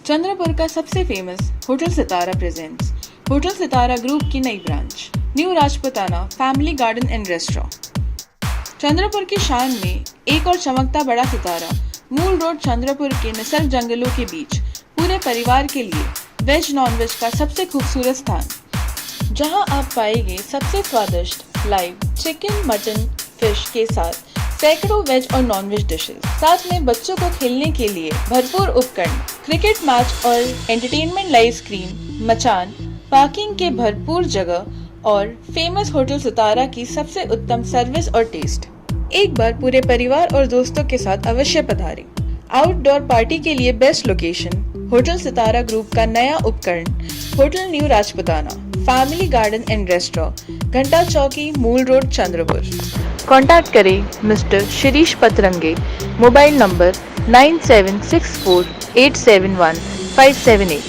चंद्रपुर का सबसे famous hotel सितारा presents hotel Sitara group की नई branch new Rajputana family garden and restaurant. Chandrapur की शान में एक और चमकता बड़ा सितारा मूल रोड चंद्रपुर के निसर्ग जंगलों के बीच पूरे परिवार के लिए वेज नॉन वेज का सबसे खूबसूरत स्थान, जहां आप पाएंगे सबसे स्वादिष्ट लाइव चिकन मटन फिश के साथ सैकड़ों वेज और नॉन वेज डिशेस, साथ में बच्चों को खेलने के लिए भरपूर उपकरण, क्रिकेट मैच और एंटरटेनमेंट लाइव स्क्रीन, मचान, पार्किंग के भरपूर जगह और फेमस होटल सितारा की सबसे उत्तम सर्विस और टेस्ट। एक बार पूरे परिवार और दोस्तों के साथ अवश्य पधारें। आउटडोर पार्टी के लिए best location hotel Sitara group का नया उपकरण hotel new Rajputana family garden and restaurant, Ghanta Chowki, Mul road, Chandrapur. Contact करें mister Shirish Patrange, mobile number 9764871578।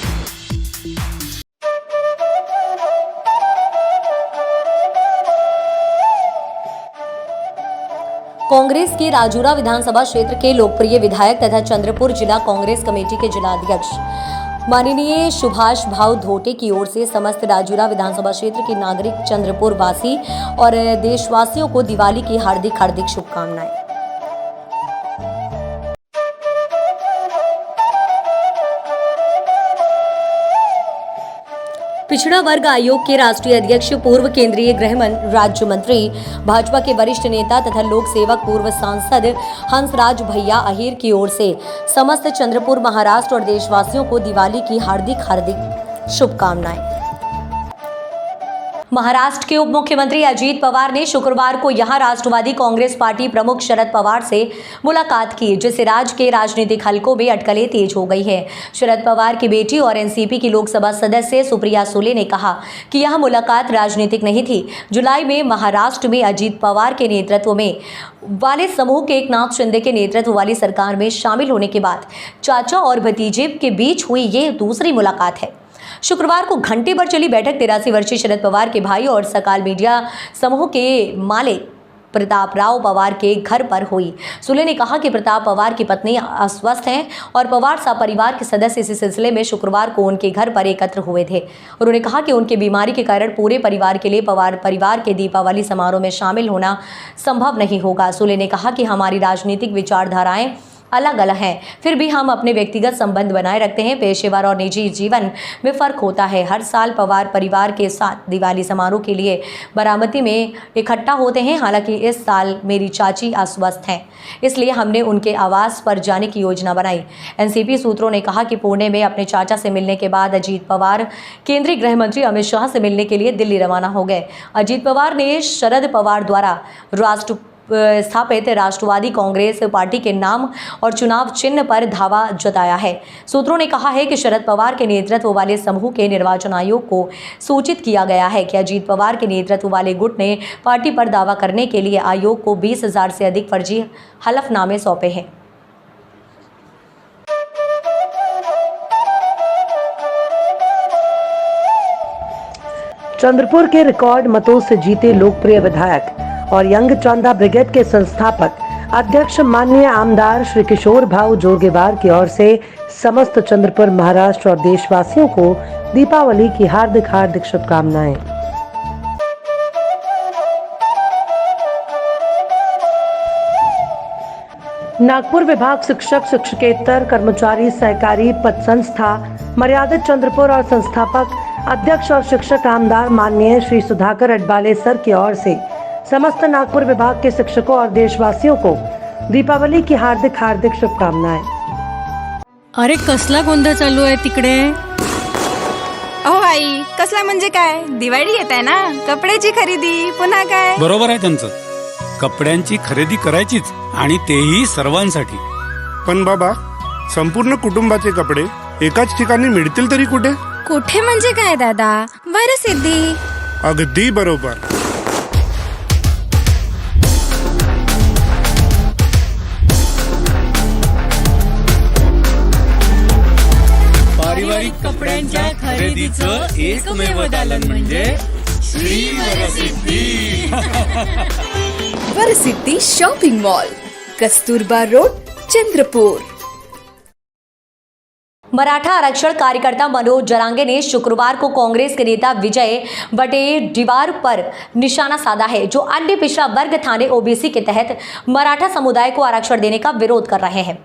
Congress के राजूरा विधानसभा क्षेत्र के लोकप्रिय विधायक तथा चंद्रपुर जिला कांग्रेस कमेटी के जिलाध्यक्ष माननीय सुभाष भाऊ धोटे की ओर से समस्त राजूरा विधानसभा क्षेत्र के नागरिक, चंद्रपुर वासी और देशवासियों को दिवाली की हार्दिक शुभकामनाएं। पिछड़ा वर्ग आयोग के राष्ट्रीय अध्यक्ष, पूर्व केंद्रीय गृह राज्य मंत्री, भाजपा के वरिष्ठ नेता तथा लोक सेवक, पूर्व सांसद हंसराज भैया अहीर की ओर से समस्त चंद्रपुर, महाराष्ट्र और देशवासियों को दिवाली की हार्दिक शुभकामनाएं। महाराष्ट्र के उप मुख्यमंत्री अजीत पवार ने शुक्रवार को यहां राष्ट्रवादी कांग्रेस पार्टी प्रमुख शरद पवार से मुलाकात की, जिससे राज्य के राजनीतिक हलकों में अटकलें तेज हो गई हैं। शरद पवार की बेटी और एनसीपी की लोकसभा सदस्य सुप्रिया सुले ने कहा कि यह मुलाकात राजनीतिक नहीं थी। जुलाई में महाराष्ट्र में अजीत पवार के नेतृत्व में वाले समूह के एकनाथ शिंदे के नेतृत्व वाली सरकार में शामिल होने के बाद चाचा और भतीजे के बीच हुई ये दूसरी मुलाकात है। शुक्रवार को घंटे भर चली बैठक 83 वर्षीय शरद पवार के भाई और सकाल मीडिया समूह के मालिक प्रताप राव पवार के घर पर हुई। सुले ने कहा कि प्रताप पवार की पत्नी अस्वस्थ हैं और पवार साहब परिवार के सदस्य इसी सिलसिले में शुक्रवार को उनके घर पर एकत्र हुए थे। उन्होंने कहा कि उनकी बीमारी के कारण पूरे परिवार के लिए पवार परिवार के दीपावली समारोह में शामिल होना संभव नहीं होगा। सुले ने कहा कि हमारी राजनीतिक विचारधाराएं अलग अलग हैं, फिर भी हम अपने व्यक्तिगत संबंध बनाए रखते हैं। पेशेवर और निजी जीवन में फर्क होता है। हर साल पवार परिवार के साथ दिवाली समारोह के लिए बारामती में इकट्ठा होते हैं। हालांकि इस साल मेरी चाची अस्वस्थ हैं, इसलिए हमने उनके आवास पर जाने की योजना बनाई। एनसीपी सूत्रों ने कहा कि पुणे में अपने चाचा से मिलने के बाद अजीत पवार केंद्रीय गृह मंत्री अमित शाह से मिलने के लिए दिल्ली रवाना हो गए। अजीत पवार ने शरद पवार द्वारा स्थापित राष्ट्रवादी कांग्रेस पार्टी के नाम और चुनाव चिन्ह पर दावा जताया है। सूत्रों ने कहा है कि शरद पवार के नेतृत्व वाले समूह के निर्वाचन आयोग को सूचित किया गया है कि अजीत पवार के नेतृत्व वाले गुट ने पार्टी पर दावा करने के लिए आयोग को 20,000 से अधिक फर्जी हलफनामे सौंपे हैं। चंद्रपुर के रिकॉर्ड मतों से जीते लोकप्रिय विधायक और यंग चौंदा ब्रिगेड के संस्थापक अध्यक्ष माननीय आमदार श्री किशोर भाऊ जोरगेवार की ओर से समस्त चंद्रपुर, महाराष्ट्र और देशवासियों को दीपावली की हार्दिक शुभकामनाएं। नागपुर विभाग शिक्षक शिक्षकेतर कर्मचारी सहकारी पद संस्था मर्यादित चंद्रपुर और संस्थापक अध्यक्ष और शिक्षक आमदार माननीय श्री सुधाकर अडबाले सर की ओर से समस्त नागपुर विभाग के शिक्षकों और देशवासियों को दीपावली की हार्दिक शुभकामनाएं। अरे कसला गोंधळ चालू आहे तिकडे? अहो आई, कसला म्हणजे काय? दिवाळी येत आहे ना, कपड्याची खरेदी पुन्हा काय? बरोबर आहे त्यांचं, कपड्यांची खरेदी करायचीच आणि तेही सर्वांसाठी। पण बाबा, संपूर्ण कुटुंबाचे कपडे एकाच ठिकाणी मिळतील तरी कुठे? कुठे म्हणजे काय दादा? वरसिद्धी। अगदी बरोबर। पारिवारिक कपड्यांच्या खरेदीचं एकमेव दालन म्हणजे Shri Varsiddhi. Varsiddhi shopping mall, Kasturba road, Chandrapur. Maratha आरक्षण कार्यकर्ता मनोज जरांगे ने शुक्रवार को कांग्रेस के नेता विजय वडेट्टीवार पर निशाना साधा है, जो अन्य पिछड़ा वर्ग थाने ओबीसी के तहत मराठा समुदाय को आरक्षण देने का विरोध कर रहे हैं।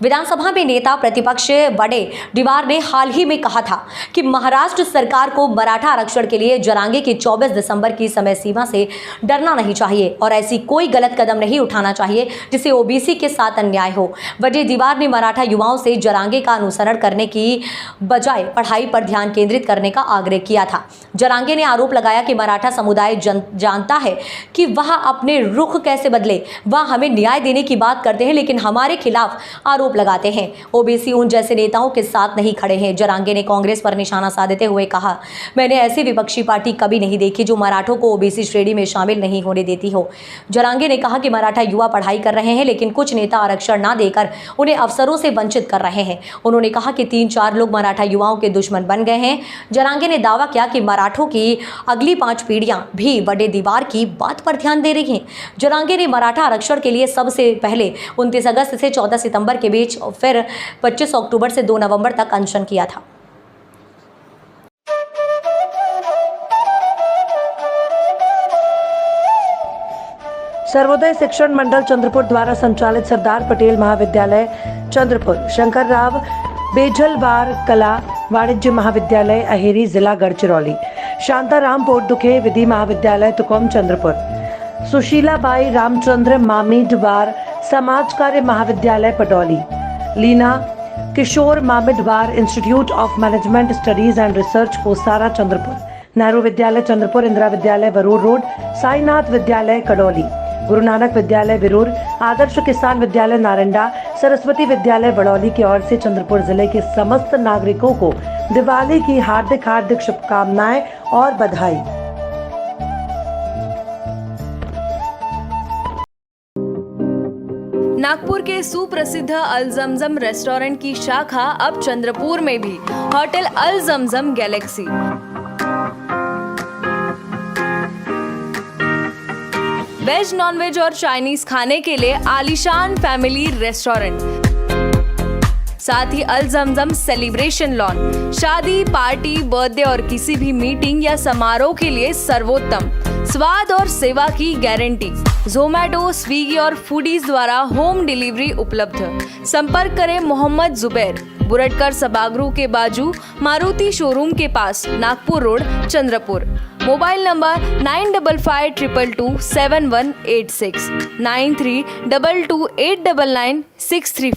विधानसभा में नेता प्रतिपक्ष वडेट्टीवार ने हाल ही में कहा था कि महाराष्ट्र सरकार को मराठा आरक्षण के लिए जरांगे की 24 दिसंबर की समय सीमा से डरना नहीं चाहिए और ऐसी कोई गलत कदम नहीं उठाना चाहिए जिससे ओबीसी के साथ अन्याय हो। वडेट्टीवार ने मराठा युवाओं से जरांगे का अनुसरण करने की बजाय पढ़ाई पर ध्यान केंद्रित करने का आग्रह किया था। जरांगे ने आरोप लगाया कि मराठा समुदाय जानता है कि वह अपने रुख कैसे बदले। वह हमें न्याय देने की बात करते हैं लेकिन हमारे खिलाफ आरोप लगाते हैं। ओबीसी उन जैसे नेताओं के साथ नहीं खड़े हैं। जरांगे ने कांग्रेस पर निशाना साधते हुए कहा, मैंने ऐसी विपक्षी पार्टी कभी नहीं देखी जो मराठों को ओबीसी श्रेणी में शामिल नहीं होने देती हो। जरांगे ने कहा कि मराठा युवा पढ़ाई कर रहे हैं लेकिन कुछ नेता आरक्षण ना देकर उन्हें अवसरों से वंचित कर रहे हैं। उन्होंने कहा कि 3-4 लोग मराठा युवाओं के दुश्मन बन गए हैं। जरांगे ने दावा किया कि मराठों की अगली 5 पीढ़ियां भी वडेट्टीवार की बात पर ध्यान दे रही हैं। जरांगे ने मराठा आरक्षण के लिए सबसे पहले 29 अगस्त से 14 सितंबर के बीच और फिर 25 अक्टूबर से 2 नवंबर तक अनशन किया था। सर्वोदय शिक्षण मंडल चंद्रपुर द्वारा संचालित सरदार पटेल महाविद्यालय चंद्रपुर, शंकर राव बेझलवार कला वाणिज्य महाविद्यालय अहेरी जिला गढ़चिरौली, शांताराम पोटदुखे विधि महाविद्यालय तुकोम चंद्रपुर, सुशीलाबाई रामचंद्र मामिडवार समाज कार्य महाविद्यालय Patauli, Leena Kishore Mamidwar institute of management studies and research Kosara Chandrapur, Nehru Vidyalaya Chandrapur, Indira विद्यालय वरूर रोड, साईनाथ विद्यालय कडौली, गुरु नानक विद्यालय बिरूर, आदर्श किसान विद्यालय नारंडा, सरस्वती विद्यालय बड़ौली की ओर से चंद्रपुर जिले के समस्त नागरिकों को दिवाली की हार्दिक शुभकामनाएं और बधाई। नागपुर के सुप्रसिद्ध अल जमजम रेस्टोरेंट की शाखा अब चंद्रपुर में भी, होटल अल जमजम गैलेक्सी। वेज, नॉनवेज और चाइनीज खाने के लिए आलीशान फैमिली रेस्टोरेंट, साथ ही अल जमजम सेलिब्रेशन लॉन, शादी, पार्टी, बर्थडे और किसी भी मीटिंग या समारोह के लिए सर्वोत्तम स्वाद और सेवा की गारंटी। जोमैटो, स्विगी और फूडीज द्वारा होम डिलीवरी उपलब्ध। संपर्क करें मोहम्मद जुबैर, बुरटकर सभागृह के बाजू, मारुति शोरूम के पास, Nagpur road, Chandrapur. Mobile number 9552227186, 932228999635।